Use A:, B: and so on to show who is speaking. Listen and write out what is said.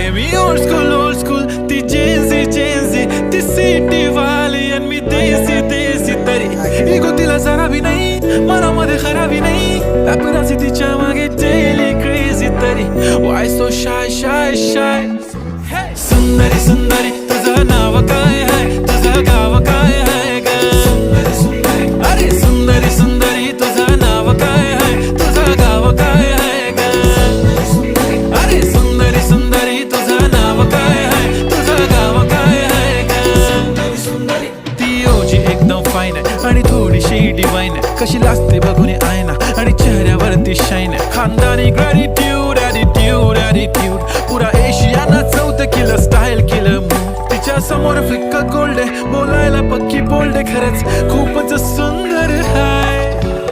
A: मी old school ती जेन्सी ती city वाली आणि मी देसी तरी इगो तिला जरा भी नाही मनामध्ये खराबी नाही पॅपराझी तिच्या मागे डेली क्रेझी तरी वाय सो शाय सुंदरी तुझं नाव काय आहे तुझं गाव काय आहे ग अरे सुंदरी तुझं नाव काय आहे तुझं गाव काय आहे ग अरे सुंदरी तुझं नाव काय आहे तुझं गाव काय आहे ग ती ओजी एकदम फाईन आहे आणि थोडीशी डिवाइन आहे कशी लाजते बघून आयना आणि चेहऱ्यावरती शाईन आहे खानदानी ग्रॅटिट्यूड ॲटिट्यूड पुरा एशियाना चौथं केलं स्टाईल केलं मूव तिच्या समोर फिक्का गोल्ड आहे बोलायला पक्की बोल्ड आहे खरंच खूपच सुंदर आहे